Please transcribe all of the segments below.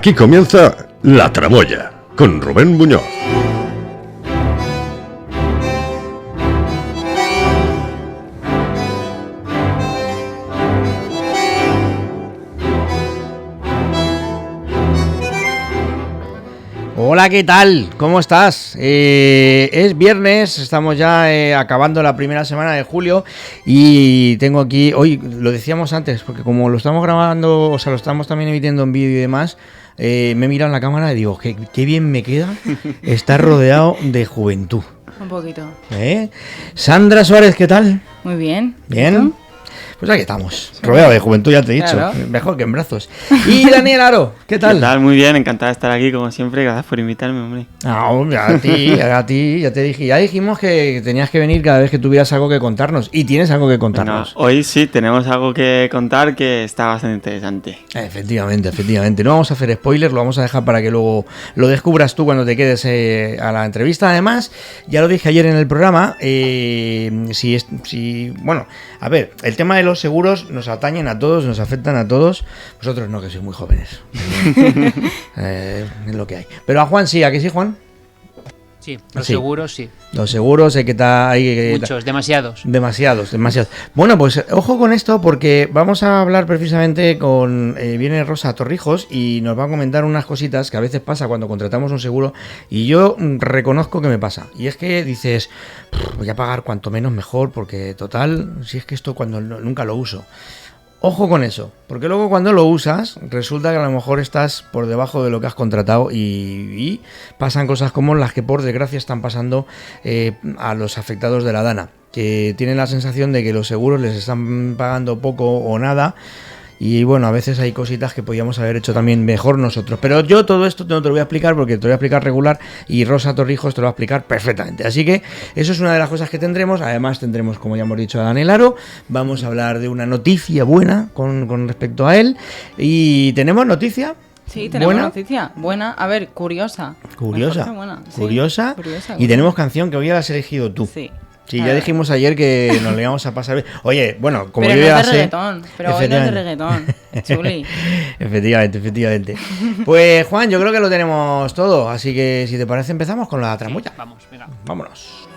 Aquí comienza La Tramoya, con Rubén Muñoz. Hola, ¿qué tal? ¿Cómo estás? Es viernes, estamos ya acabando la primera semana de julio y tengo aquí, hoy lo decíamos antes, porque como lo estamos grabando, o sea, lo estamos también emitiendo en vídeo y demás, me he mirado en la cámara y digo, qué bien me queda estar rodeado de juventud. Un poquito. Sandra Suárez, ¿qué tal? Muy bien. ¿Bien? Pues aquí estamos, rodeado de juventud, ya te he dicho, claro. Mejor que en brazos. Y Daniel Aro, ¿qué tal? ¿Qué tal? Muy bien, encantado de estar aquí como siempre, gracias por invitarme, hombre. No, a ti, ya te dije, ya dijimos que tenías que venir cada vez que tuvieras algo que contarnos, y tienes algo que contarnos. Bueno, hoy sí tenemos algo que contar que está bastante interesante. Efectivamente, no vamos a hacer spoilers, lo vamos a dejar para que luego lo descubras tú cuando te quedes a la entrevista. Además, ya lo dije ayer en el programa, bueno, a ver, el tema de los seguros nos atañen a todos, nos afectan a todos. Vosotros no, que sois muy jóvenes. Es lo que hay. Pero a Juan sí, ¿a que sí, Juan? Sí, los seguros sí. Los seguros hay que estar... Muchos, demasiados. Demasiados. Bueno, pues ojo con esto porque vamos a hablar precisamente con... viene Rosa Torrijos y nos va a comentar unas cositas que a veces pasa cuando contratamos un seguro y yo reconozco que me pasa. Y es que dices, voy a pagar cuanto menos mejor porque total, si es que esto cuando nunca lo uso. Ojo con eso, porque luego cuando lo usas resulta que a lo mejor estás por debajo de lo que has contratado y pasan cosas como las que por desgracia están pasando a los afectados de la Dana, que tienen la sensación de que los seguros les están pagando poco o nada. Y bueno, a veces hay cositas que podíamos haber hecho también mejor nosotros. Pero yo todo esto no te lo voy a explicar porque te lo voy a explicar regular y Rosa Torrijos te lo va a explicar perfectamente. Así que eso es una de las cosas que tendremos. Además tendremos, como ya hemos dicho, a Daniel Aro. Vamos a hablar de una noticia buena con respecto a él. ¿Y tenemos noticia? Sí, tenemos noticia buena. A ver, curiosa. Buena. Sí, curiosa. Y tenemos canción que hoy la has elegido tú. Sí, ya dijimos ayer que nos le íbamos a pasar bien. Oye, bueno, como pero yo ya sé... Reggaetón, pero hoy no es de reggaetón, chuli. Efectivamente. Pues, Juan, yo creo que lo tenemos todo. Así que, si te parece, empezamos con la tramoya. Sí, vamos, venga. Vámonos.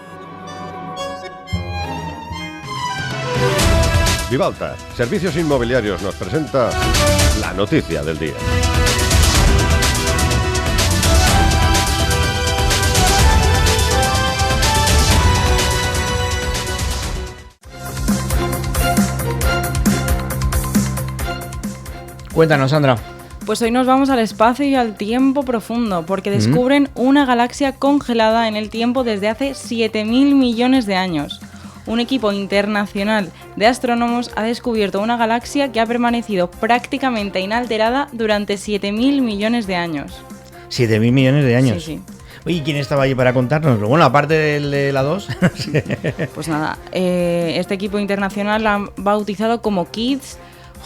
Vivalta, Servicios Inmobiliarios, nos presenta la noticia del día. Cuéntanos, Sandra. Pues hoy nos vamos al espacio y al tiempo profundo, porque descubren una galaxia congelada en el tiempo desde hace 7.000 millones de años. Un equipo internacional de astrónomos ha descubierto una galaxia que ha permanecido prácticamente inalterada durante 7.000 millones de años. 7.000 millones de años. Sí. Oye, ¿quién estaba allí para contárnoslo? Bueno, aparte de la 2. Pues nada, este equipo internacional la han bautizado como KIDS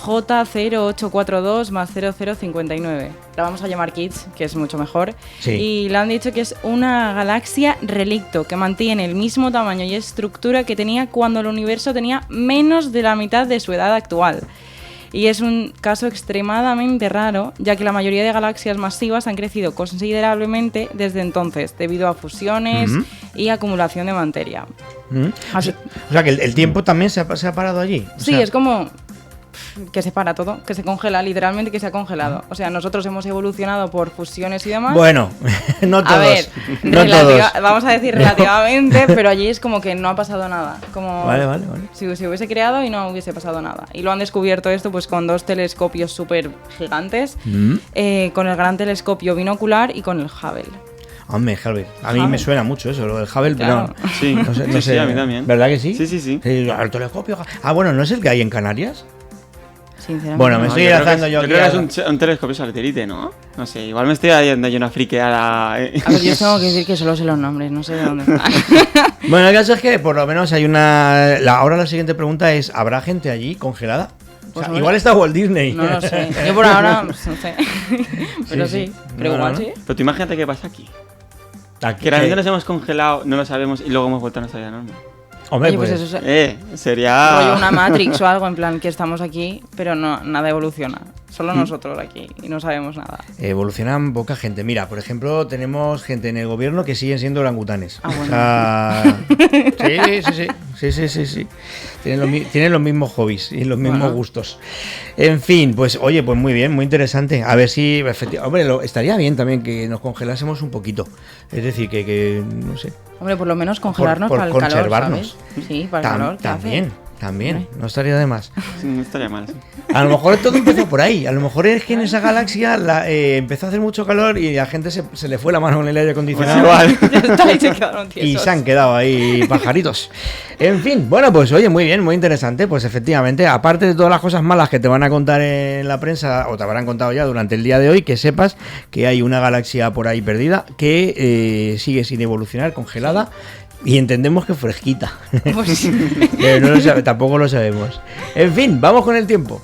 J0842 más 0059. La vamos a llamar KIDS, que es mucho mejor. Sí. Y le han dicho que es una galaxia relicto que mantiene el mismo tamaño y estructura que tenía cuando el universo tenía menos de la mitad de su edad actual. Y es un caso extremadamente raro, ya que la mayoría de galaxias masivas han crecido considerablemente desde entonces, debido a fusiones y acumulación de materia. O sea, que el tiempo también se ha parado allí. Sí, es como que se para todo, que se congela, literalmente que se ha congelado. O sea, nosotros hemos evolucionado por fusiones y demás. Bueno, no todos. A ver, no todos. Vamos a decir relativamente, pero allí es como que no ha pasado nada. Como Vale. si se hubiese creado y no hubiese pasado nada. Y lo han descubierto esto pues con 2 telescopios súper gigantes, con el gran telescopio binocular y con el Hubble. Hombre, Hubble. A mí me suena mucho eso, lo del Hubble, claro. pero Sí, no sé, a mí también. ¿Verdad que sí? Sí. El telescopio. Ah, bueno, ¿no es el que hay en Canarias? Sinceramente. Bueno, me estoy lanzando yo creo que es un telescopio satélite, ¿no? No sé, igual me estoy yendo yo una friqueada. A ver, yo tengo que decir que solo sé los nombres, no sé de dónde están. Bueno, el caso es que por lo menos hay una... Ahora la siguiente pregunta es, ¿habrá gente allí congelada? Pues o sea, igual está Walt Disney. No lo sé. Yo por ahora no sé. Pero sí. Pero igual sí. Pero tú imagínate qué pasa aquí. Aquí, Que realmente nos hemos congelado, no lo sabemos y luego hemos vuelto a nuestra vida normal. Hombre, Oye, pues eso sería... rollo una Matrix o algo, en plan que estamos aquí, pero no, nada evoluciona. Solo nosotros aquí y no sabemos nada. Evolucionan poca gente. Mira, por ejemplo, tenemos gente en el gobierno que siguen siendo orangutanes. Ah, bueno. O sea, sí. Tienen los mismos hobbies y los mismos gustos. En fin, pues oye, pues muy bien, muy interesante. A ver si, efectivamente, hombre, estaría bien también que nos congelásemos un poquito. Es decir, que no sé. Hombre, por lo menos congelarnos por para el calor, conservarnos. ¿sabes? Sí, para el calor. ¿qué hace? También, no estaría de más. No estaría mal, sí. A lo mejor todo empezó por ahí. A lo mejor es que en esa galaxia empezó a hacer mucho calor y a la gente se le fue la mano en el aire acondicionado. Pues Ya está, y se quedaron tiesos. Y se han quedado ahí pajaritos. En fin, bueno, pues oye, muy bien, muy interesante. Pues efectivamente, aparte de todas las cosas malas que te van a contar en la prensa, o te habrán contado ya durante el día de hoy, que sepas que hay una galaxia por ahí perdida que sigue sin evolucionar, congelada. Y entendemos que fresquita. Pues sí. Pero no tampoco lo sabemos. En fin, vamos con el tiempo.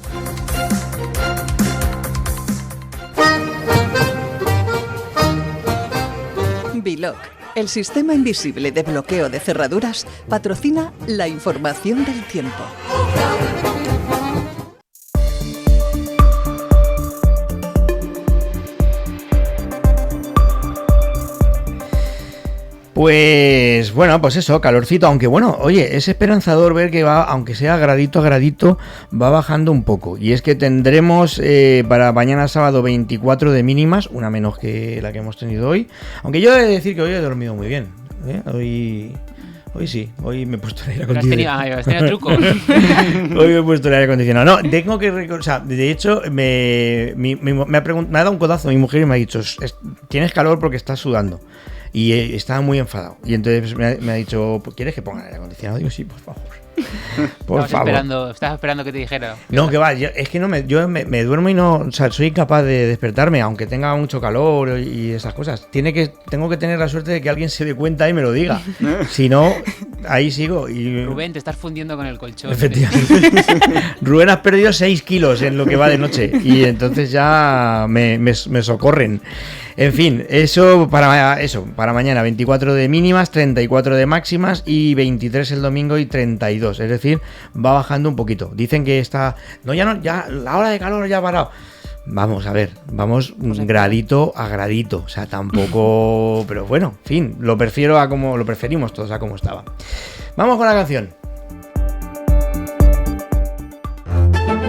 Biloc, el sistema invisible de bloqueo de cerraduras, patrocina la información del tiempo. Pues bueno, pues eso, calorcito, aunque bueno, oye, es esperanzador ver que va, aunque sea gradito a gradito, va bajando un poco. Y es que tendremos para mañana sábado 24 de mínimas, una menos que la que hemos tenido hoy. Aunque yo he de decir que hoy he dormido muy bien. Hoy sí, hoy me he puesto el aire acondicionado. ¿Has tenido truco? Hoy me he puesto el aire acondicionado. No, tengo que recordar, o sea, de hecho, me ha dado un codazo mi mujer y me ha dicho, tienes calor porque estás sudando. Y estaba muy enfadado. Y entonces me ha dicho, ¿quieres que ponga el aire acondicionado? Digo, sí, por favor. Por favor. Estabas esperando que te dijera. No, que va, es que no yo me duermo y no, o sea, soy incapaz de despertarme, aunque tenga mucho calor y esas cosas. Tengo que tener la suerte de que alguien se dé cuenta y me lo diga. Si no, ahí sigo. Y Rubén, te estás fundiendo con el colchón. Efectivamente. Rubén, has perdido 6 kilos en lo que va de noche. Y entonces ya me socorren. En fin, eso para mañana, 24 de mínimas, 34 de máximas y 23 el domingo y 32. Es decir, va bajando un poquito. Dicen que está... ya la hora de calor ya ha parado. Vamos a ver, vamos gradito a gradito. O sea, tampoco... Pero bueno, en fin, lo preferimos todos a como estaba. Vamos con la canción.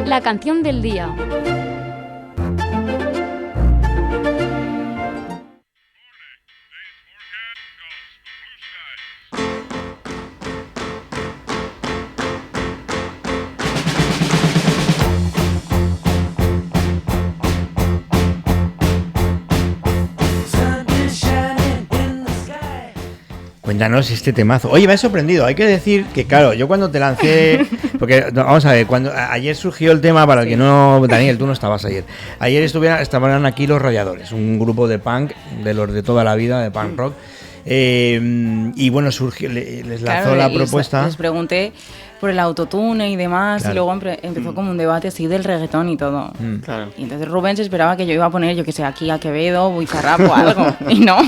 La canción del día. Cuéntanos este temazo. Oye, me ha sorprendido. Hay que decir que, claro, yo cuando te lancé... Porque, vamos a ver, ayer surgió el tema, para el que no... Daniel, tú no estabas ayer. Ayer estaban aquí Los Radiadores, un grupo de punk, de los de toda la vida, de punk rock. Y bueno, les lanzó la propuesta. Les pregunté por el autotune y demás, Claro. y luego empezó como un debate así del reggaetón y todo. Claro. Y entonces Rubén se esperaba que yo iba a poner, yo que sé, aquí a Quevedo, Bizarrap o algo. Y no,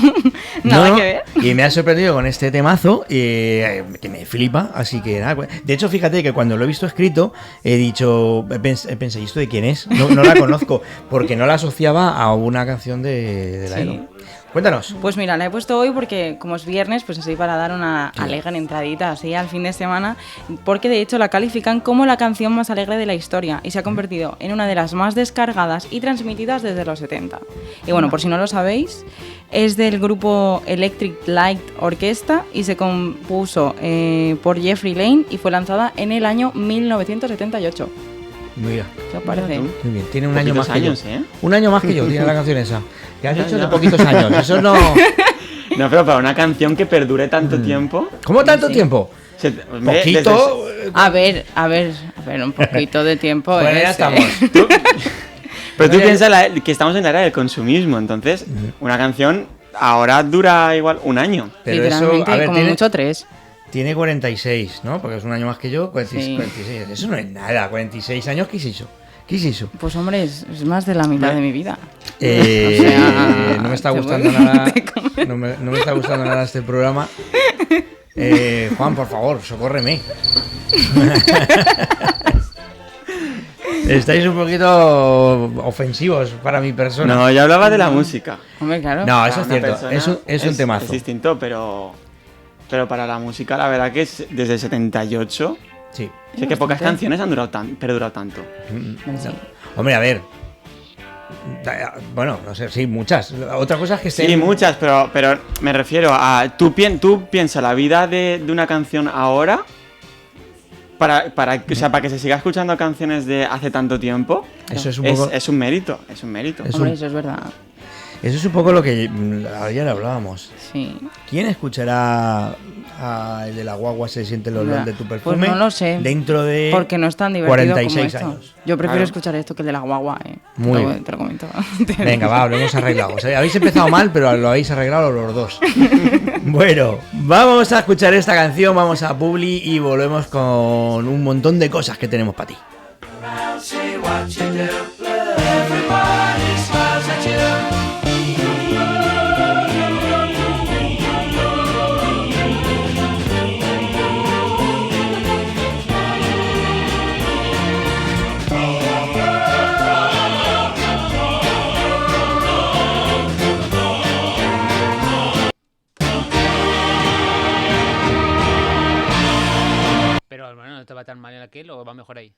nada que ver. Y me ha sorprendido con este temazo, que me flipa, así que nada. De hecho, fíjate que cuando lo he visto escrito, he dicho, pensé, ¿y esto de quién es? No la conozco, porque no la asociaba a una canción de la Sí. ELO. Cuéntanos. Pues mira, la he puesto hoy porque como es viernes, pues así para dar una alegre entradita así al fin de semana, porque de hecho la califican como la canción más alegre de la historia y se ha convertido en una de las más descargadas y transmitidas desde los 70. Y bueno, por si no lo sabéis, es del grupo Electric Light Orchestra y se compuso por Jeffrey Lane y fue lanzada en el año 1978. Mira, ¿Qué os parece? muy bien. Tiene un año más que yo. Años, ¿eh? Un año más que yo tiene la canción esa. Que has Ya, hecho ya. de poquitos años. Eso no... No, pero para una canción que perdure tanto tiempo... ¿Cómo tanto tiempo? Poquito. A ver, un poquito de tiempo. Bueno, ya es, estamos. Pero tú piensas que estamos en la era del consumismo, entonces una canción ahora dura igual un año. Pero eso, literalmente, a ver, como mucho 3. Tiene 46, ¿no? Porque es un año más que yo. 46. Sí. 46. Eso no es nada. 46 años, ¿qué se hizo? ¿Qué se hizo? Pues hombre, es más de la mitad de mi vida. No me está gustando nada. No me está gustando nada este programa. Juan, por favor, socórreme. Estáis un poquito ofensivos para mi persona. No, yo hablaba de la música. Hombre, claro. No, eso Para es una cierto. persona Es un temazo. Es distinto, pero para la música, la verdad que es desde el 78. Sí. Sé que pocas canciones han perdurado tanto. Sí. Hombre, a ver. Bueno, no sé, sí, muchas. Otra cosa es que estén... Sí, muchas, pero me refiero a... Tú piensas la vida de una canción ahora para que se siga escuchando canciones de hace tanto tiempo. Eso es un poco... Es un mérito, es un mérito. Hombre, eso es verdad. Eso es un poco lo que ayer hablábamos. Sí. ¿Quién escuchará a el de la guagua se siente el olor de tu perfume? Pues no lo sé. Dentro de Porque no es tan divertido 46 como esto. años. Yo prefiero Claro. escuchar esto que el de la guagua, Muy te bien. te lo comento. Venga, va, lo hemos arreglado. O sea, habéis empezado mal, pero lo habéis arreglado los dos. Bueno, vamos a escuchar esta canción, vamos a Publi y volvemos con un montón de cosas que tenemos para ti. Pero bueno, no te va tan mal en aquel o va mejor ahí.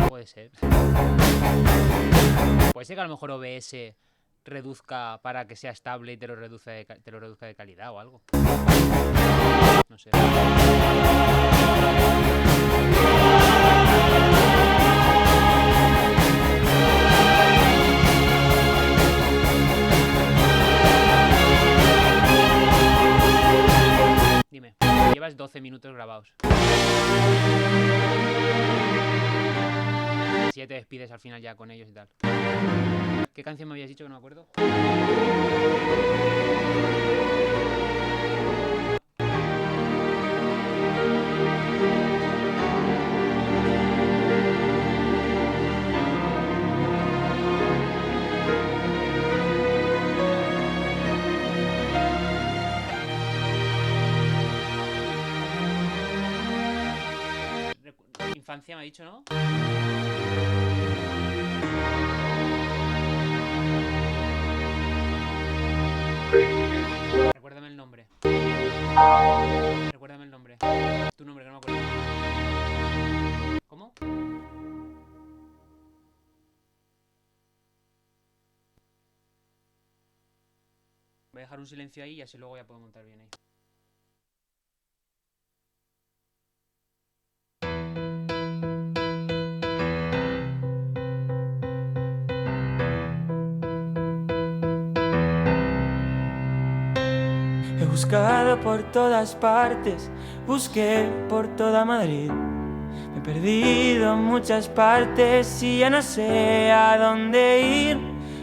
Puede ser. Puede ser que a lo mejor OBS reduzca para que sea estable y te lo reduzca de calidad o algo. No sé. Dime, llevas 12 minutos grabados. Si ya te despides al final ya con ellos y tal. ¿Qué canción me habías dicho que no me acuerdo? Infancia me ha dicho, ¿no? Recuérdame el nombre. Recuérdame el nombre. Tu nombre, que no me acuerdo. ¿Cómo? Voy a dejar un silencio ahí y así luego ya puedo montar bien ahí. He buscado por todas partes, busqué por toda Madrid. Me he perdido en muchas partes y ya no sé a dónde ir.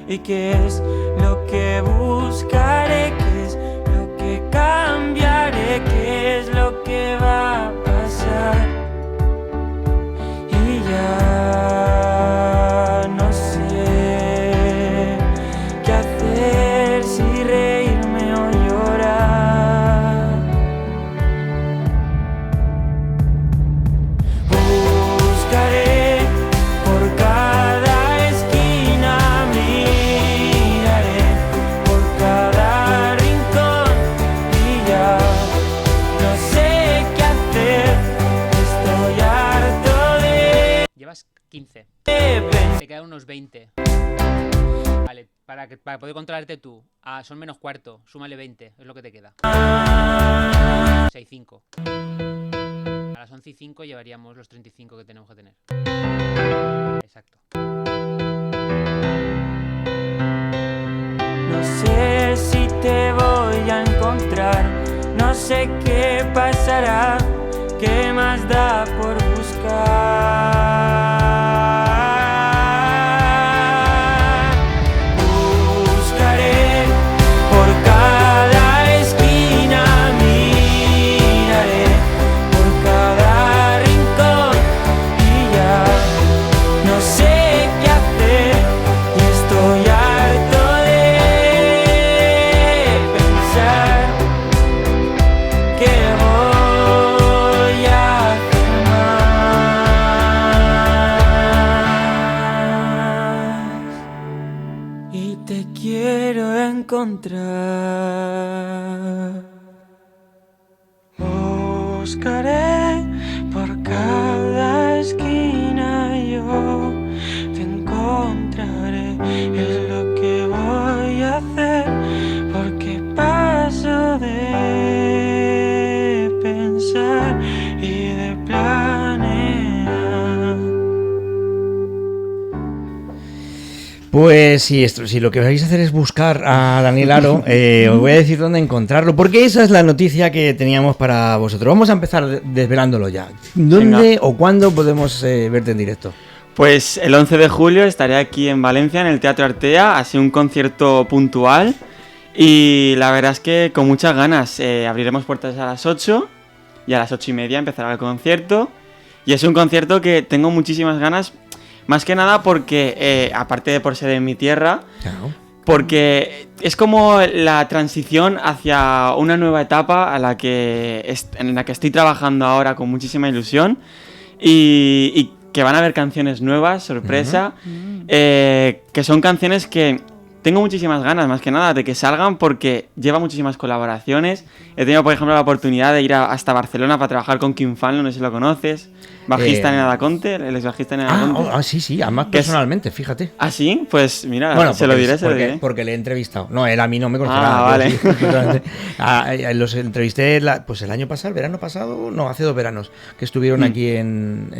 ¿Y qué es lo que buscaré? ¿Qué es lo que cambiaré? ¿Qué es lo que va a pasar? Y ya no sé qué hacer, si reírme o llorar. Buscaré por cada esquina, miraré por cada rincón y ya no sé qué hacer. Estoy harto de Llevas 15. pensar. Te quedan unos 20. Vale, para poder controlarte tú. Ah, son menos cuarto. Súmale 20. Es lo que te queda. 6-5. A las 11:05 llevaríamos los 35 que tenemos que tener. Exacto. No sé si te voy a encontrar, no sé qué pasará, qué más da por buscar. Buscaré por cada esquina, miraré por cada rincón y ya no sé qué hacer y estoy harto de pensar que voy te quiero encontrar. Buscaré por cada esquina, yo te encontraré. Es lo que voy a hacer, porque paso de pensar y de planear. Pues si lo que vais a hacer es buscar a Daniel Aro, os voy a decir dónde encontrarlo, porque esa es la noticia que teníamos para vosotros. Vamos a empezar desvelándolo ya. ¿Dónde Venga. o cuándo podemos verte en directo? Pues el 11 de julio estaré aquí en Valencia, en el Teatro Artea, así un concierto puntual. Y la verdad es que con muchas ganas. Abriremos puertas a las 8 y a las 8:30 empezará el concierto. Y es un concierto que tengo muchísimas ganas, más que nada porque, aparte de por ser en mi tierra, Claro. porque es como la transición hacia una nueva etapa en la que estoy trabajando ahora con muchísima ilusión y que van a haber canciones nuevas, sorpresa, que son canciones que tengo muchísimas ganas, más que nada, de que salgan porque lleva muchísimas colaboraciones. He tenido, por ejemplo, la oportunidad de ir hasta Barcelona para trabajar con Kim Fanlo, no sé si lo conoces, bajista en Adaconte, el ex bajista en Adaconte. Sí, además Que es- personalmente, fíjate. ¿Ah, sí? Pues mira, Bueno, se lo porque- diré, se lo porque, diré. porque le he entrevistado. No, él a mí no me conoce Ah, nada. vale. Yo sí, efectivamente. Los entrevisté pues el año pasado, el verano pasado, no, hace 2 veranos, que estuvieron aquí en...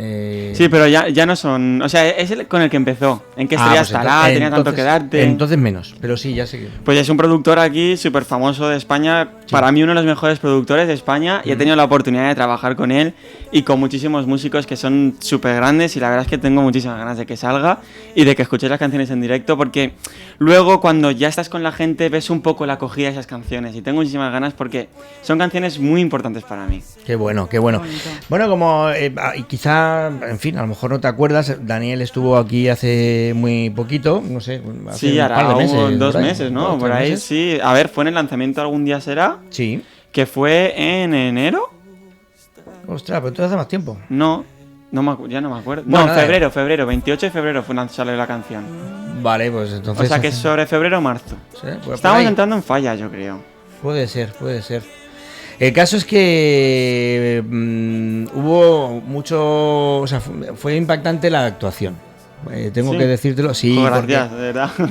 Sí, pero ya no son... O sea, es el con el que empezó. ¿En qué estrella pues estará? ¿Tenía tanto que darte? Entonces menos, pero sí, ya sé que... Pues es un productor aquí súper famoso de España, para mí uno de los mejores productores de España, y he tenido la oportunidad de trabajar con él y con muchísimos músicos que son súper grandes, y la verdad es que tengo muchísimas ganas de que salga y de que escuchéis las canciones en directo, porque luego cuando ya estás con la gente ves un poco la acogida de esas canciones, y tengo muchísimas ganas porque son canciones muy importantes para mí. Qué bueno, qué bueno. Bueno, como y quizá, en fin, a lo mejor no te acuerdas, Daniel estuvo aquí hace muy poquito, no sé, hace Sí, un hará par de meses, unos 2 por ahí, meses, ¿no? 2, Por 3 ahí, meses. sí. A ver, ¿fue en el lanzamiento algún día será? Sí. ¿Que fue en enero? Ostras, pero entonces hace más tiempo. No, ya no me acuerdo. Bueno, No, nada. febrero, 28 de febrero fue cuando salió la canción. Vale, pues entonces... O sea que es hace- sobre febrero o marzo. Sí, pues por Estábamos ahí. entrando en falla, yo creo. Puede ser, puede ser. El caso es que hubo mucho... O sea, fue impactante la actuación. Tengo Sí. que decírtelo, sí, Pues porque gracias, de verdad. Sí.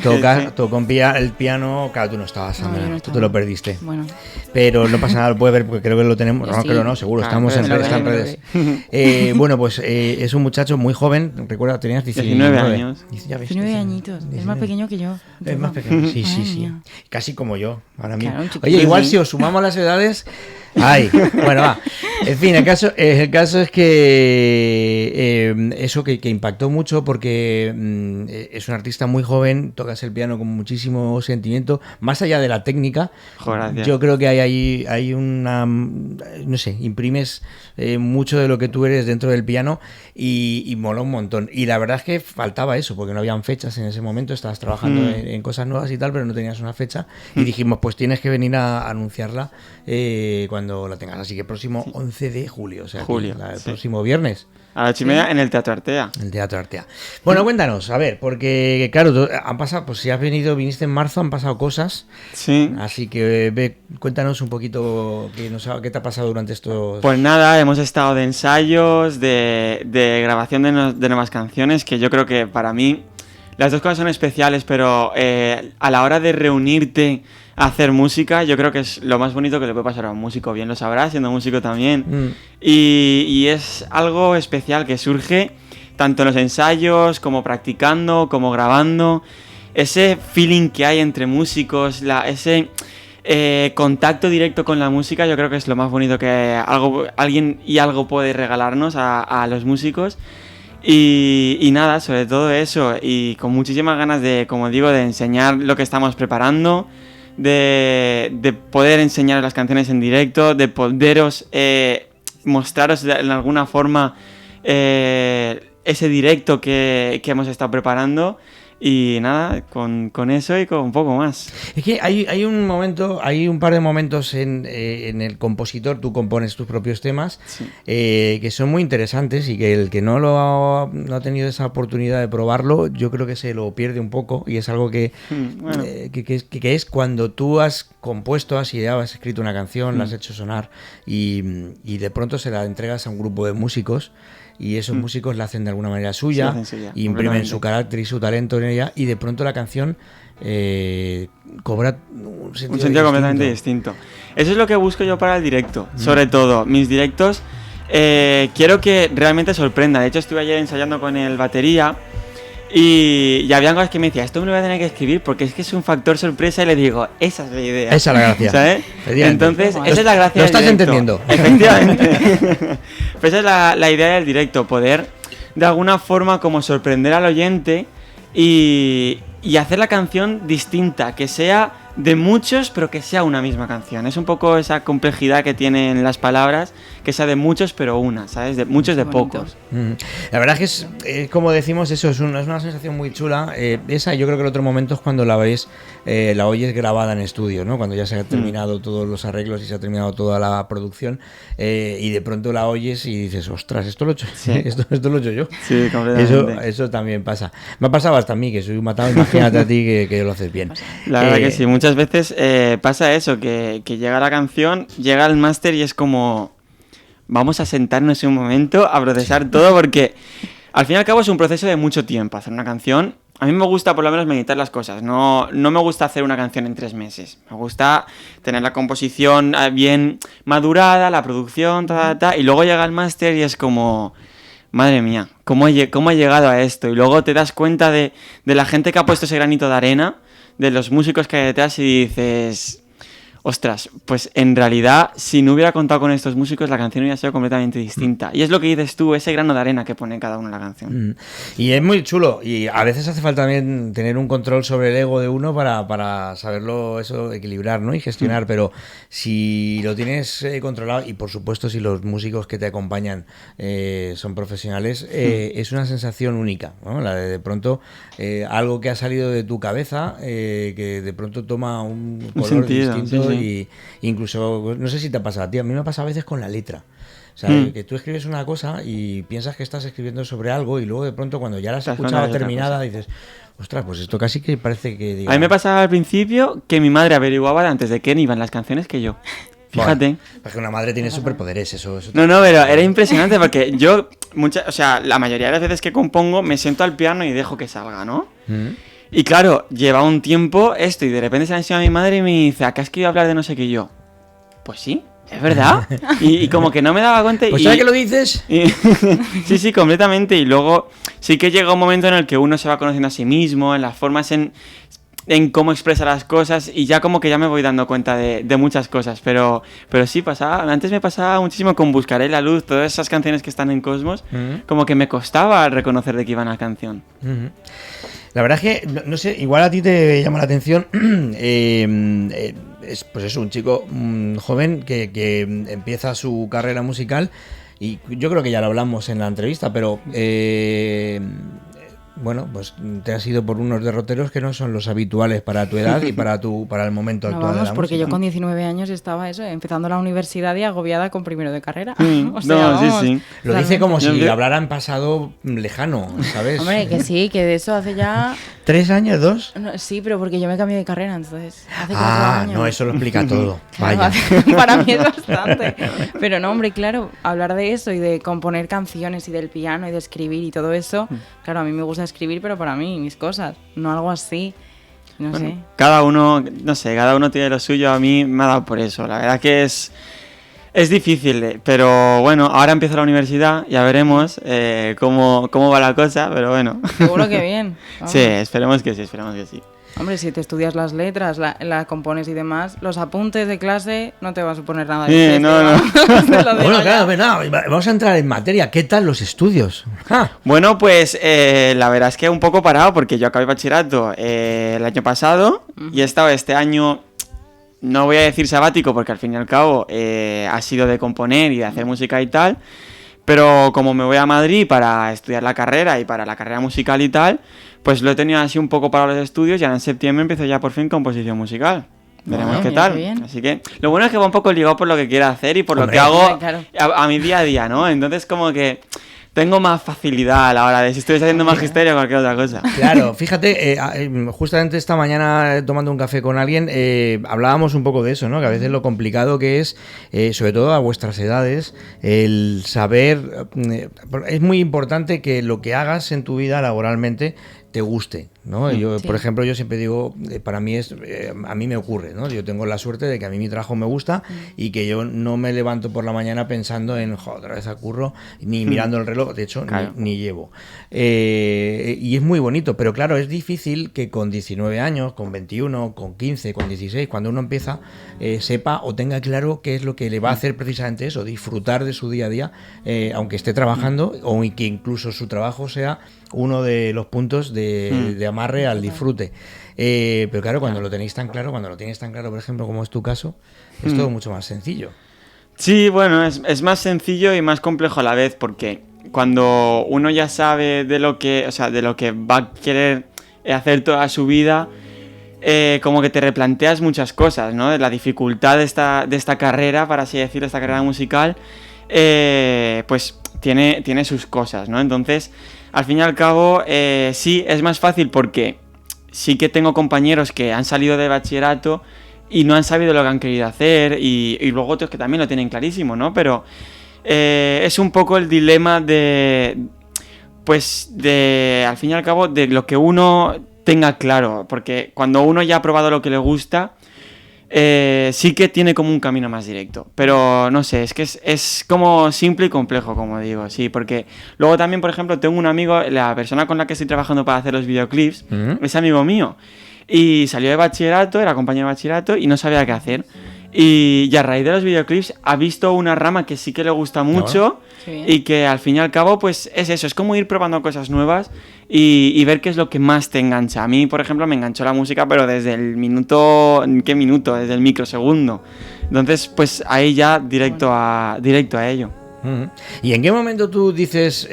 tocó el piano, claro, tú no estabas, No, Sandra, yo no tú estaba. te lo perdiste. Bueno, Pero no pasa nada, lo puedes ver porque creo que lo tenemos. Yo No, sí. creo no, seguro, Ah, estamos en me lo redes. veré, Están en redes. Bueno, pues es un muchacho muy joven, recuerda, tenías 19 años. Ya ves, 19 añitos. Es más pequeño que yo. Es más pequeño, sí, sí, Madre sí. mía. Casi como yo, ahora mismo. Claro, un chiquillo. Oye, igual Sí. si os sumamos las edades... Ay, bueno, va. En fin, el caso es que eso que impactó mucho porque es un artista muy joven, tocas el piano con muchísimo sentimiento, más allá de la técnica. Joder, gracias. Yo creo que hay una, no sé, imprimes mucho de lo que tú eres dentro del piano y mola un montón. Y la verdad es que faltaba eso, porque no habían fechas en ese momento, estabas trabajando en cosas nuevas y tal, pero no tenías una fecha. Y dijimos, pues tienes que venir a anunciarla cuando la tengas. Así que próximo 11 de julio, o sea, Julio, el sí. próximo viernes. A las 8:30 en el Teatro Artea. El Teatro Artea. Bueno, cuéntanos, a ver, porque claro, han pasado, pues si has viniste en marzo, han pasado cosas. Sí. Así que cuéntanos un poquito qué te ha pasado durante estos... Pues nada, hemos estado de ensayos, de grabación de nuevas canciones, que yo creo que para mí las dos cosas son especiales, pero a la hora de reunirte a hacer música, yo creo que es lo más bonito que le puede pasar a un músico, bien lo sabrás, siendo músico también. Y es algo especial que surge tanto en los ensayos, como practicando, como grabando. Ese feeling que hay entre músicos, ese contacto directo con la música, yo creo que es lo más bonito que alguien y algo puede regalarnos a los músicos. Y nada, sobre todo eso, y con muchísimas ganas de, como digo, de enseñar lo que estamos preparando, de poder enseñar las canciones en directo, de poderos mostraros de alguna forma ese directo que hemos estado preparando. Y nada, con eso y con un poco más. Es que hay un par de momentos en el compositor, tú compones tus propios temas, Sí. Que son muy interesantes y que el que no ha tenido esa oportunidad de probarlo, yo creo que se lo pierde un poco, y es algo que, Bueno. que es cuando tú has compuesto, has ideado, has escrito una canción, la has hecho sonar y de pronto se la entregas a un grupo de músicos. Y esos músicos la hacen de alguna manera suya, Sí, la hacen suya, y imprimen completamente. su carácter y su talento en ella, y de pronto la canción cobra un sentido completamente distinto. Eso es lo que busco yo para el directo. Sobre todo, mis directos quiero que realmente sorprenda. De hecho, estuve ayer ensayando con el batería y había cosas que me decía, esto me lo voy a tener que escribir porque es que es un factor sorpresa, y le digo, esa es la idea. Esa es la gracia. ¿Sabes? Entonces, esa es la gracia Lo del estás directo. entendiendo. Efectivamente. Pues esa es la idea del directo, poder de alguna forma como sorprender al oyente y hacer la canción distinta, que sea de muchos, pero que sea una misma canción. Es un poco esa complejidad que tienen las palabras, que sea de muchos, pero una, ¿sabes? De muchos, de bonito. pocos. La verdad es que es como decimos, eso es una sensación muy chula. Esa, yo creo que el otro momento es cuando la oyes grabada en estudio, ¿no? Cuando ya se han terminado todos los arreglos y se ha terminado toda la producción, y de pronto la oyes y dices, ostras, esto lo he hecho, esto lo he hecho yo. Sí, completamente. Eso también pasa. Me ha pasado hasta a mí, que soy un matado, imagínate a ti que lo haces bien. La verdad que sí, muchas veces pasa eso, que llega la canción, llega el máster y es como, vamos a sentarnos un momento a procesar todo, porque al fin y al cabo es un proceso de mucho tiempo hacer una canción. A mí me gusta por lo menos meditar las cosas, no me gusta hacer una canción en 3 meses. Me gusta tener la composición bien madurada, la producción, y luego llega el máster y es como, madre mía, ¿cómo he llegado a esto? Y luego te das cuenta de la gente que ha puesto ese granito de arena, de los músicos que hay detrás, y dices, ostras, pues en realidad si no hubiera contado con estos músicos la canción hubiera sido completamente distinta. Y es lo que dices tú, ese grano de arena que pone cada uno en la canción. Y es muy chulo, y a veces hace falta también tener un control sobre el ego de uno para saberlo eso equilibrar, ¿no? Y gestionar, pero si lo tienes controlado, y por supuesto si los músicos que te acompañan son profesionales, es una sensación única, ¿no? La de pronto algo que ha salido de tu cabeza, que de pronto toma un color sentido, distinto, sí. y incluso, no sé si te pasa a ti, a mí me pasa a veces con la letra. O sea, que tú escribes una cosa y piensas que estás escribiendo sobre algo, y luego de pronto cuando ya la has Te das escuchado cuenta de otra terminada cosa. dices, ostras, pues esto casi que parece que diga... A mí me pasaba al principio que mi madre averiguaba antes de quién iban las canciones que yo. Fíjate. Bueno, porque una madre tiene superpoderes, eso No, pero era impresionante porque yo, la mayoría de las veces que compongo me siento al piano y dejo que salga, ¿no? Y claro, lleva un tiempo esto y de repente se la enseña a mi madre y me dice, ¿acá has querido hablar de no sé qué? Y yo, pues sí, es verdad. y como que no me daba cuenta. Pues ¿sabes que lo dices? Sí, completamente. Y luego sí que llega un momento en el que uno se va conociendo a sí mismo, en las formas, en cómo expresa las cosas, y ya como que ya me voy dando cuenta de muchas cosas, pero sí antes me pasaba muchísimo con Buscaré la luz, todas esas canciones que están en Cosmos, como que me costaba reconocer de qué iba la canción. La verdad es que, no sé, igual a ti te llama la atención, es pues eso, un chico joven que empieza su carrera musical, y yo creo que ya lo hablamos en la entrevista, pero bueno, pues te has ido por unos derroteros que no son los habituales para tu edad y para el momento No, actual de vamos, la porque música. yo con 19 años estaba empezando la universidad y agobiada con primero de carrera. O No, sea, vamos, sí. Lo dice como si Yo- hablara en pasado lejano, ¿sabes? Hombre, que sí, que de eso hace ya... 3 años, 2. No, sí, pero porque yo me cambié de carrera, entonces hace 4 Ah, años. no, eso lo explica todo. Claro, Vaya. para mí es bastante. Pero no, hombre, claro, hablar de eso y de componer canciones y del piano y de escribir y todo eso, claro, a mí me gusta escribir, pero para mí, mis cosas, no algo así, no Bueno, sé. cada uno tiene lo suyo. A mí me ha dado por eso. La verdad que es difícil, pero bueno, ahora empieza la universidad, ya veremos cómo va la cosa, pero bueno. Seguro que bien. Vamos. Sí, esperemos que sí. Hombre, si te estudias las letras, la compones y demás, los apuntes de clase no te va a suponer nada. Sí, difícil, no. vamos, te lo digo Bueno, ya. claro, vamos a entrar en materia. ¿Qué tal los estudios? ¡Ja! Bueno, pues la verdad es que un poco parado porque yo acabé bachillerato el año pasado y he estado este año, no voy a decir sabático porque al fin y al cabo ha sido de componer y de hacer música y tal, Pero como me voy a Madrid para estudiar la carrera y para la carrera musical y tal, pues lo he tenido así un poco para los estudios y ahora en septiembre empiezo ya por fin composición musical. Veremos qué bien, tal. qué bien. Así que lo bueno es que va un poco ligado por lo que quiero hacer y por lo Hombre, que hago claro. a mi día a día, ¿no? Entonces como que tengo más facilidad a la hora de si estoy haciendo magisterio o cualquier otra cosa. Claro, fíjate, justamente esta mañana tomando un café con alguien hablábamos un poco de eso, ¿no? Que a veces lo complicado que es, sobre todo a vuestras edades, el saber... es muy importante que lo que hagas en tu vida laboralmente te guste, ¿no? Yo, Sí. por ejemplo, yo siempre digo, para mí a mí me ocurre, ¿no? Yo tengo la suerte de que a mí mi trabajo me gusta y que yo no me levanto por la mañana pensando en, joder, otra vez a curro, ni mirando el reloj, de hecho, Claro. ni llevo. Y es muy bonito, pero claro, es difícil que con 19 años, con 21, con 15, con 16, cuando uno empieza, sepa o tenga claro qué es lo que le va a hacer precisamente eso, disfrutar de su día a día, aunque esté trabajando o que incluso su trabajo sea uno de los puntos de amarre al disfrute. Pero claro, cuando lo tenéis tan claro, cuando lo tienes tan claro, por ejemplo, como es tu caso, es todo mucho más sencillo. Sí, bueno, es más sencillo y más complejo a la vez porque cuando uno ya sabe de lo que, o sea, de lo que va a querer hacer toda su vida, como que te replanteas muchas cosas, ¿no? De la dificultad de esta carrera, para así decirlo, esta carrera musical, pues tiene sus cosas, ¿no? Entonces, al fin y al cabo, sí, es más fácil porque sí que tengo compañeros que han salido de bachillerato y no han sabido lo que han querido hacer y luego otros que también lo tienen clarísimo, ¿no? Pero es un poco el dilema pues al fin y al cabo, de lo que uno tenga claro, porque cuando uno ya ha probado lo que le gusta, sí que tiene como un camino más directo, pero no sé, es que es como simple y complejo, como digo, sí, porque luego también, por ejemplo, tengo un amigo, la persona con la que estoy trabajando para hacer los videoclips, es amigo mío, y salió de bachillerato, era compañero de bachillerato y no sabía qué hacer, y a raíz de los videoclips ha visto una rama que sí que le gusta mucho, Sí. y que al fin y al cabo, pues es eso, es como ir probando cosas nuevas y ver qué es lo que más te engancha. A mí, por ejemplo, me enganchó la música, pero desde el minuto, ¿qué minuto? Desde el microsegundo. Entonces, pues ahí ya directo a ello. Ujú. ¿Y en qué momento tú dices,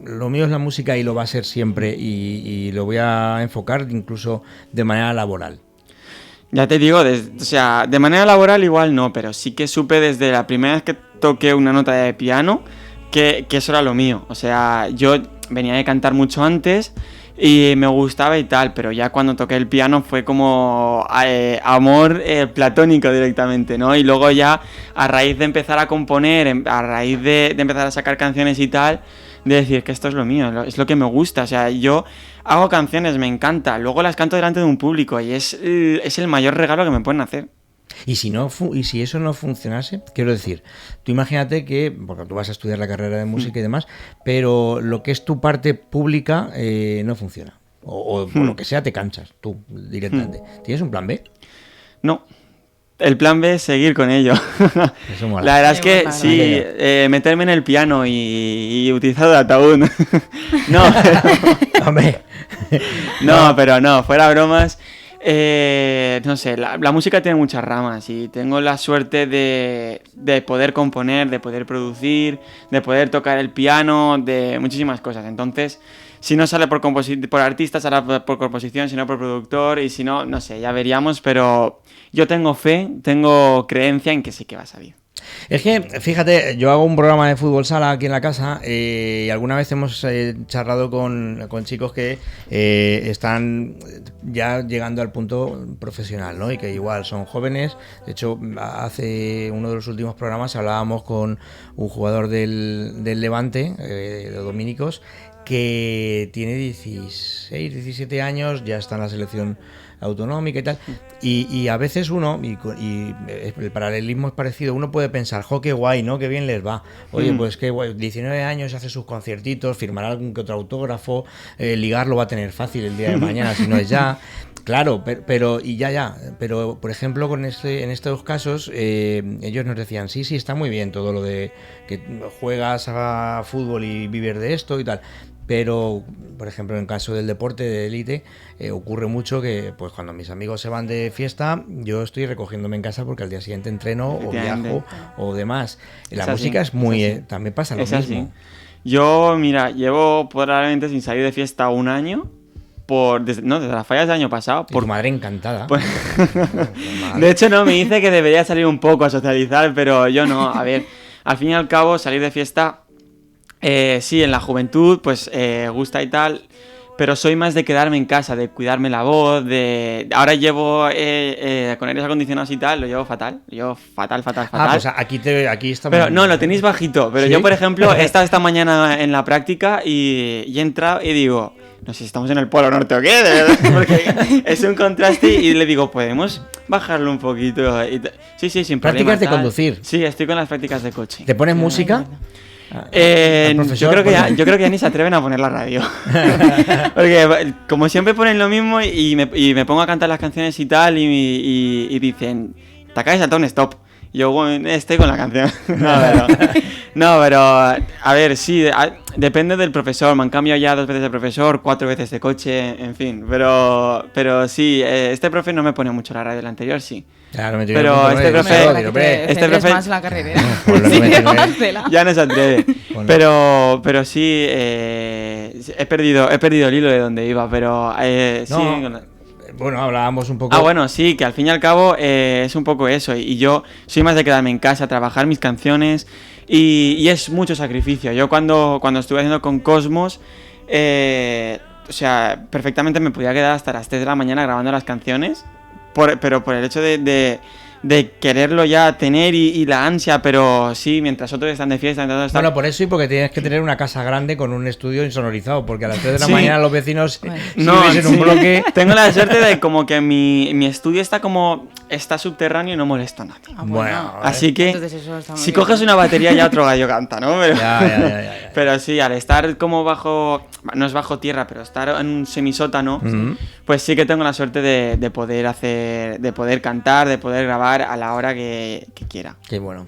lo mío es la música y lo va a ser siempre y lo voy a enfocar incluso de manera laboral? Ya te digo, o sea, de manera laboral igual no, pero sí que supe desde la primera vez que toqué una nota de piano que eso era lo mío. O sea, yo venía de cantar mucho antes y me gustaba y tal, pero ya cuando toqué el piano fue como amor platónico directamente, ¿no? Y luego ya a raíz de empezar a componer, a raíz de empezar a sacar canciones y tal, de decir que esto es lo mío, es lo que me gusta. O sea, yo hago canciones, me encanta, luego las canto delante de un público y es el mayor regalo que me pueden hacer. Y si eso no funcionase, quiero decir, tú imagínate que, porque tú vas a estudiar la carrera de música y demás, pero lo que es tu parte pública no funciona. O por lo que sea te cansas, tú directamente. ¿Tienes un plan B? No. El plan B es seguir con ello. Eso mola. La verdad es que Mola. sí, meterme en el piano y utilizar el ataúd. No, Hombre. no, pero no, fuera bromas. No sé, la música tiene muchas ramas y tengo la suerte de poder componer, de poder producir, de poder tocar el piano, de muchísimas cosas. Entonces, si no sale por artista, sale por composición, si no por productor y si no, no sé, ya veríamos, pero yo tengo fe, tengo creencia en que sí que va a salir. Es que, fíjate, yo hago un programa de fútbol sala aquí en la casa y alguna vez hemos charlado con chicos que están ya llegando al punto profesional, ¿no? Y que igual son jóvenes. De hecho, hace uno de los últimos programas hablábamos con un jugador del Levante, de Dominicos, que tiene 16, 17 años, ya está en la selección autonómica y tal, y a veces uno, y el paralelismo es parecido, uno puede pensar, jo, qué guay, ¿no? Qué bien les va. Oye, pues qué guay, 19 años, hace sus conciertitos, firmará algún que otro autógrafo, ligarlo va a tener fácil el día de mañana, si no es ya. Claro, pero pero por ejemplo en estos casos ellos nos decían, sí, está muy bien todo lo de que juegas a fútbol y vives de esto y tal, pero por ejemplo en caso del deporte de élite ocurre mucho que pues cuando mis amigos se van de fiesta yo estoy recogiéndome en casa porque al día siguiente entreno o viajo o demás. La música es muy también pasa lo mismo. Así. Yo, mira, llevo probablemente sin salir de fiesta un año. Desde las fallas del año pasado. Y tu madre encantada. De hecho, no, me dice que debería salir un poco a socializar, pero yo no. A ver, al fin y al cabo, salir de fiesta, sí, en la juventud, pues gusta y tal, pero soy más de quedarme en casa, de cuidarme la voz, Ahora llevo con aires acondicionados y tal, lo llevo fatal. Fatal. Pues aquí estamos... Pero no, lo tenéis bajito. Pero ¿sí? Yo, por ejemplo, he estado esta mañana en la práctica y he entrado y digo... No sé si estamos en el Polo Norte o qué, de verdad, porque es un contraste y le digo, ¿podemos bajarlo un poquito? Sí, sin problema. ¿Prácticas de conducir? Sí, estoy con las prácticas de coche. ¿Te pones música? Yo creo que ya ni se atreven a poner la radio. Porque como siempre ponen lo mismo y me pongo a cantar las canciones y tal y dicen, te acabas de saltar un stop. Y yo, bueno, estoy con la canción. Pero a ver, sí, depende del profesor. Me han cambiado ya 2 veces de profesor, 4 veces de coche, en fin. Pero sí, este profe no me pone mucho la radio, el anterior sí. Claro, pero este profe más la carretera. Ya no se atreve. Pero sí, he perdido el hilo de donde iba, pero sí. Bueno, hablábamos un poco... bueno, sí, que al fin y al cabo es un poco eso. Y yo soy más de quedarme en casa, trabajar mis canciones y es mucho sacrificio. Yo cuando estuve haciendo con Cosmos, o sea, perfectamente me podía quedar hasta las 3 de la mañana grabando las canciones, pero por el hecho de quererlo ya tener y la ansia, pero sí, mientras otros están de fiesta... Bueno, por eso y porque tienes que tener una casa grande con un estudio insonorizado, porque a las 3 de la mañana los vecinos en un bloque... Tengo la suerte de como que mi estudio está subterráneo y no molesta a nadie. Bueno, así que si coges una batería ya otro gallo canta, ¿no? Pero, ya. Pero sí, al estar como no es bajo tierra, pero estar en un semisótano, pues sí que tengo la suerte de poder cantar, de poder grabar a la hora que quiera. Qué bueno.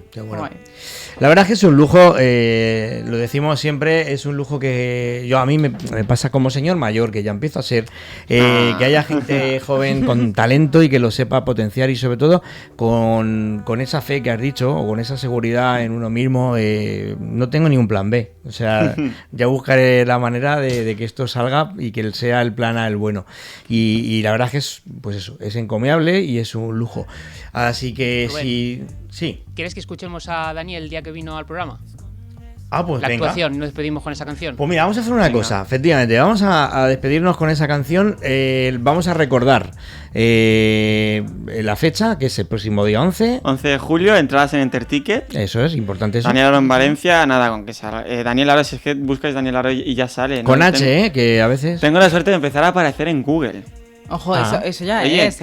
La verdad es que es un lujo, lo decimos siempre, es un lujo que a mí me pasa como señor mayor, que ya empiezo a ser, que haya gente joven con talento y que lo sepa potenciar y sobre todo con esa fe que has dicho o con esa seguridad en uno mismo. No tengo ni un plan B, o sea, ya buscaré la manera de que esto salga y que sea el plan A el bueno. Y la verdad es que es, pues eso, es encomiable y es un lujo. Así que Rubén, sí. ¿Quieres que escuchemos a Daniel el día que vino al programa? Pues la venga. actuación, nos despedimos con esa canción. Pues mira, vamos a hacer una cosa, efectivamente, vamos a despedirnos con esa canción, vamos a recordar la fecha, que es el próximo día 11 de julio, entradas en Enterticket. Eso es, importante eso. Daniel Aro en Valencia, nada, con que salga. Daniel Aro, si es que buscáis Daniel Aro y ya sale. Con H, que a veces... Tengo la suerte de empezar a aparecer en Google. Ojo, eso ya es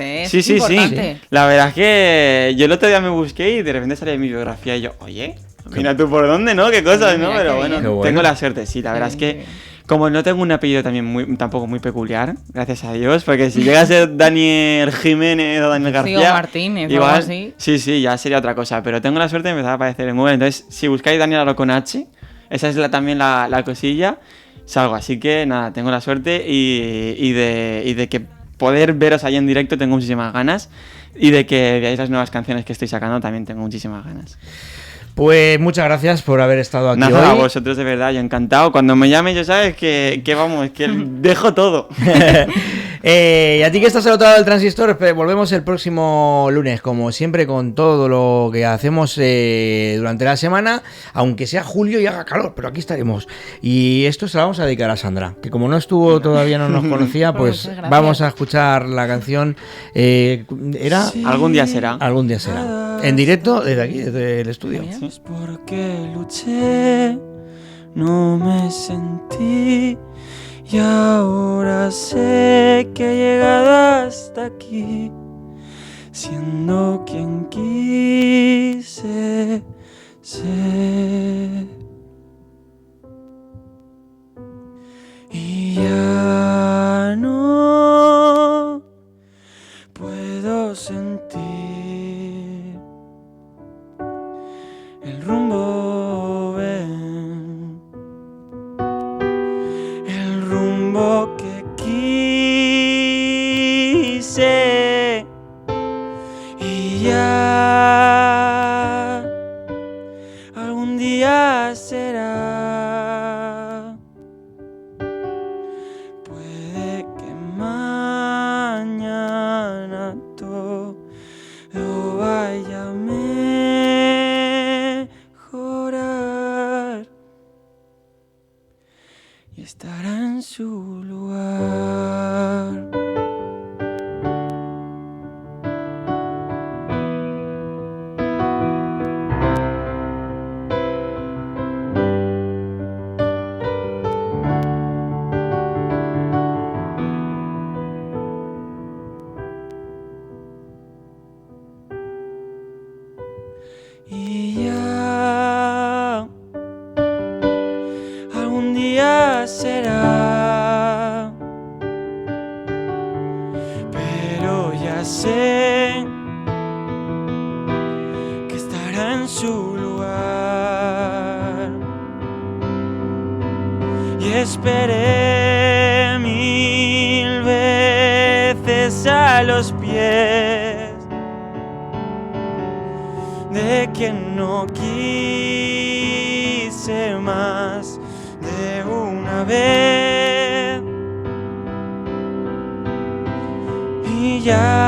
importante. Sí. La verdad es que yo el otro día me busqué y de repente sale en mi biografía y yo, oye, mira tú por dónde, ¿no? Qué cosas, ¿no? Pero bueno, tengo la suerte, sí. La verdad es que como no tengo un apellido también tampoco muy peculiar, gracias a Dios, porque si llega a ser Daniel Jiménez o Daniel García... Sí, o Martínez, igual, o algo así. Sí, ya sería otra cosa. Pero tengo la suerte de empezar a aparecer en Google. Entonces, si buscáis Daniel Aro con H, esa es también la cosilla, salgo. Así que nada, tengo la suerte y de que poder veros ahí en directo tengo muchísimas ganas, y de que veáis las nuevas canciones que estoy sacando también tengo muchísimas ganas. Pues muchas gracias por haber estado aquí hoy. A vosotros de verdad, yo encantado. Cuando me llames, ya sabes que vamos, que dejo todo. Y a ti que estás al otro lado del transistor, volvemos el próximo lunes, como siempre, con todo lo que hacemos durante la semana, aunque sea julio y haga calor, pero aquí estaremos. Y esto se lo vamos a dedicar a Sandra, que como no estuvo, todavía no nos conocía, pues vamos a escuchar la canción. ¿Era? Algún día será. Algún día será. En directo, desde aquí, desde el estudio. Es porque luché, no me sentí, y ahora sé que he llegado hasta aquí, siendo quien quise ser. Y ya no puedo sentir el rumbo, ven. Y ya algún día será. Puede que mañana todo vaya a mejorar y estará en su lugar. Y ya algún día será, pero ya sé que estará en su lugar. Y esperé 1000 veces a los pies de quien no quise más de una vez. Y ya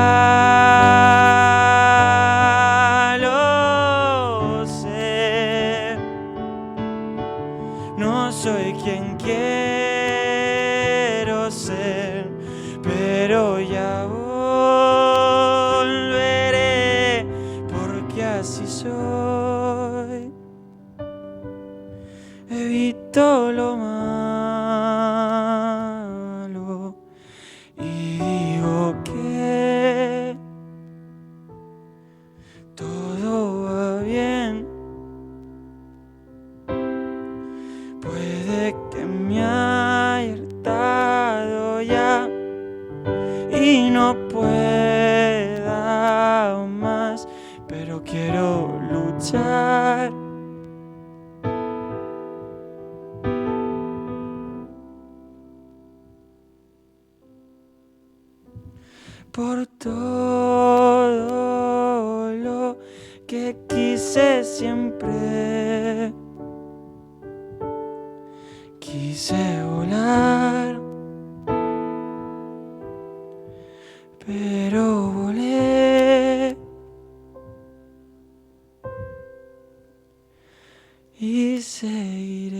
lo sé, no soy quien quiero ser, pero ya volveré porque así soy. Evito lo malo y digo que todo va bien. Puede que me haya hartado ya y no pueda más, pero quiero luchar. Por todo lo que quise siempre. Quise volar, pero volé. Y seguiré.